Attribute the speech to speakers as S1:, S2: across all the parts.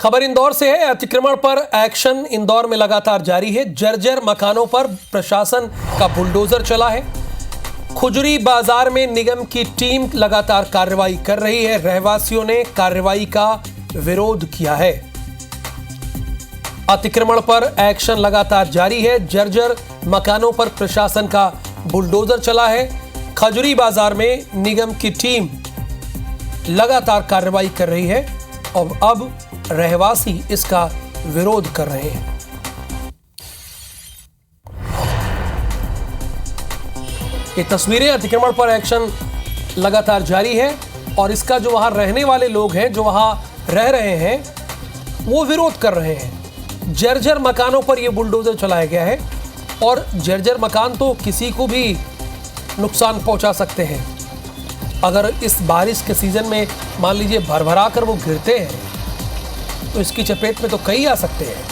S1: खबर इंदौर से है। अतिक्रमण पर एक्शन इंदौर में लगातार जारी है। जर्जर मकानों पर प्रशासन का बुलडोजर चला है। खुजरी बाजार में निगम की टीम लगातार कार्रवाई कर रही है। रहवासियों ने कार्रवाई का विरोध किया है। अतिक्रमण पर एक्शन लगातार जारी है। जर्जर मकानों पर प्रशासन का बुलडोजर चला है। खजुरी बाजार में निगम की टीम लगातार कार्रवाई कर रही है और अब रहवासी इसका विरोध कर रहे हैं। ये तस्वीरें, अतिक्रमण पर एक्शन लगातार जारी है और इसका जो वहां रहने वाले लोग हैं, जो वहां रह रहे हैं, वो विरोध कर रहे हैं। जर्जर मकानों पर यह बुलडोजर चलाया गया है और जर्जर मकान तो किसी को भी नुकसान पहुंचा सकते हैं। अगर इस बारिश के सीजन में मान लीजिए भरभरा कर वो गिरते हैं तो इसकी चपेट में तो कई आ सकते हैं।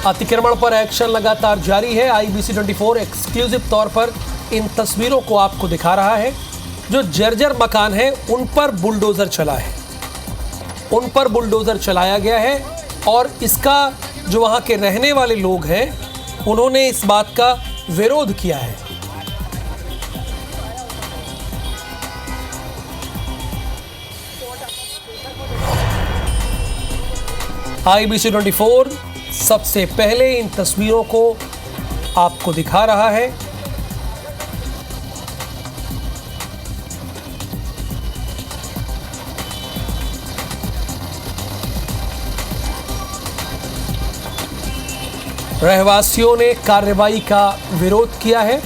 S1: अतिक्रमण पर एक्शन लगातार जारी है। IBC 24 एक्सक्लूसिव तौर पर इन तस्वीरों को आपको दिखा रहा है। जो जर्जर मकान है उन पर बुलडोजर चला है, उन पर बुलडोजर चलाया गया है और इसका जो वहां के रहने वाले लोग हैं उन्होंने इस बात का विरोध किया है। IBC 24 सबसे पहले इन तस्वीरों को आपको दिखा रहा है। रहवासियों ने कार्रवाई का विरोध किया है।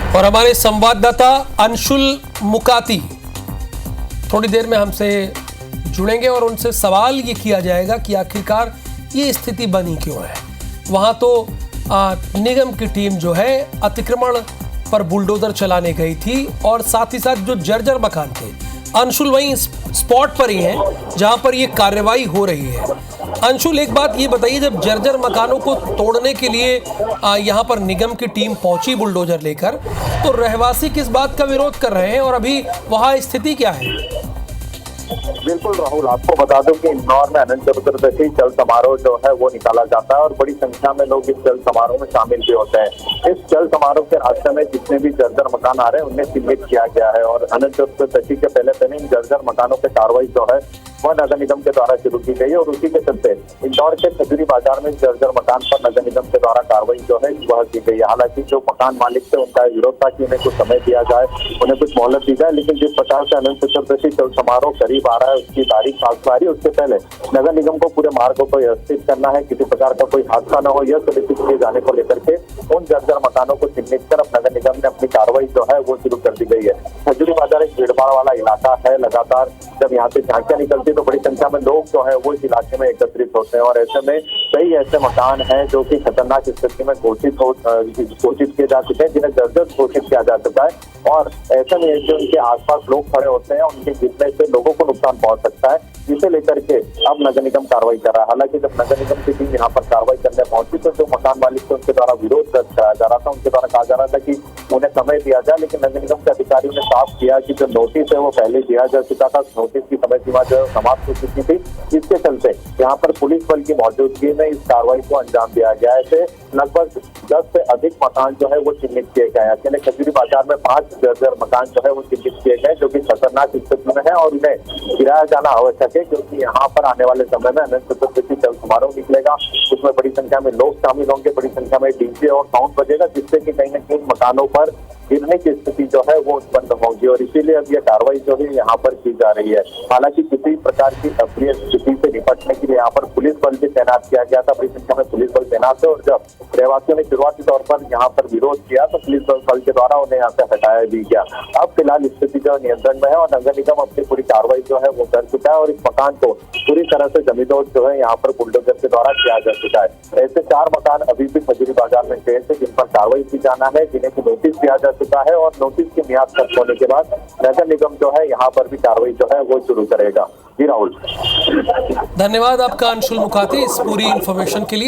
S1: और हमारे संवाददाता अंशुल मुकाती थोड़ी देर में हमसे जुड़ेंगे और उनसे सवाल ये किया जाएगा कि आखिरकार ये स्थिति बनी क्यों है। वहां तो निगम की टीम जो है अतिक्रमण पर बुलडोजर चलाने गई थी और साथ ही साथ जो जर्जर मकान थे, अंशुल वहीं स्पॉट पर ही हैं जहां पर ये कार्रवाई हो रही है। अंशुल, एक बात ये बताइए, जब जर्जर मकानों को तोड़ने के लिए यहाँ पर निगम की टीम पहुंची बुलडोजर लेकर, तो रहवासी किस बात का विरोध कर रहे हैं और अभी वहाँ स्थिति क्या है?
S2: बिल्कुल राहुल, आपको बता दूं कि इंदौर में अनंत चतुर्दशी चल समारोह जो है वो निकाला जाता है और बड़ी संख्या में लोग इस चल समारोह में शामिल भी होते हैं। इस चल समारोह के रास्ते में जितने भी जर्जर मकान आ रहे हैं उन्हें चिन्हित किया गया है और अनंत चतुर्दशी के पहले इन जर्जर मकानों पर कार्रवाई जो है वह नगर निगम के द्वारा शुरू की गई है और उसी के चलते इंदौर के खजुरी बाजार में जर्जर मकान पर नगर निगम के द्वारा कार्रवाई जो है वह की गई है। हालांकि जो मकान मालिक थे उनका विरोध था कि उन्हें कुछ समय दिया जाए, उन्हें कुछ मोहलत दी जाए, लेकिन जिस प्रकार से अनंत चतुर्दशी चल समारोह करीब आ रहा है, उसकी तारीख पास आ रही है, उससे पहले नगर निगम को पूरे मार्गों को व्यवस्थित करना है, किसी प्रकार का कोई हादसा न हो, यह सुनिश्चित किए जाने को लेकर के उन जर्जर मकानों को चिन्हित कर अब नगर निगम ने अपनी कार्रवाई जो है वो शुरू कर दी गई है। खजुरी बाजार एक भीड़भाड़ वाला इलाका है। लगातार जब यहाँ से झांकियां निकलती तो बड़ी संख्या में लोग जो है वो इस इलाके में एकत्रित होते हैं और ऐसे में कई ऐसे मकान हैं जो कि खतरनाक स्थिति में घोषित किए जा चुके हैं, जिन्हें जर्जर घोषित किया जा चुका है और ऐसे में जो उनके आसपास लोग खड़े होते हैं उनके गिरने से लोगों को नुकसान पहुंच सकता है, जिसे लेकर के अब नगर निगम कार्रवाई कर रहा है। हालांकि जब नगर निगम की टीम यहाँ पर कार्रवाई करने पहुंची तो जो मकान मालिक थे उनके द्वारा विरोध कराया जा रहा था, उनके द्वारा कहा जा रहा था कि उन्हें समय दिया जाए, लेकिन नगर निगम के अधिकारियों ने साफ किया कि जो नोटिस है वो पहले दिया जा चुका था, नोटिस की समय सीमा जो समाप्त हो चुकी थी। इसके चलते यहाँ पर पुलिस बल की मौजूदगी में इस कार्रवाई को अंजाम दिया गया है। ऐसे लगभग 10 से अधिक मकान जो है वो चिन्हित किए गए हैं। अकेले खजुरी बाजार में 5 जर्जर मकान जो है वो चिन्हित किए गए जो कि खतरनाक स्थिति में है और उन्हें गिराया जाना आवश्यक है, क्योंकि यहाँ पर आने वाले समय में अनंत चतुर्दशी चल समारोह निकलेगा, उसमें बड़ी संख्या में लोग शामिल होंगे, बड़ी संख्या में डीजे और साउंड बजेगा, जिससे कि कहीं न कहीं मकानों पर गिरने की स्थिति जो है वो उत्पन्न होगी और इसीलिए अब ये कार्रवाई जो है यहाँ पर की जा रही है। हालांकि किसी प्रकार की अप्रिय स्थिति से निपटने के लिए यहाँ पर पुलिस बल भी तैनात किया गया था, बड़ी संख्या में पुलिस बल तैनात है और जब रहवासियों ने शुरुआती तौर पर यहाँ पर विरोध किया तो पुलिस बल के द्वारा उन्हें यहाँ से हटाया भी गया। अब फिलहाल स्थिति जो नियंत्रण में है और नगर निगम अपनी पूरी कार्रवाई जो है वो कर चुका है और इस मकान को पूरी तरह से जमींदोज जो है यहाँ पर बुलडोजर के द्वारा किया जा चुका है। ऐसे 4 मकान अभी भी खजूरी बाजार में शेष है जिन पर कार्रवाई की जाना है, जिन्हें की नोटिस दिया जा चुका है और नोटिस की मियाद खत्म होने के बाद नगर निगम जो है यहाँ पर भी कार्रवाई जो है वो शुरू करेगा। जी राहुल,
S1: धन्यवाद आपका अंशुल मुकाती इस पूरी इंफॉर्मेशन के लिए।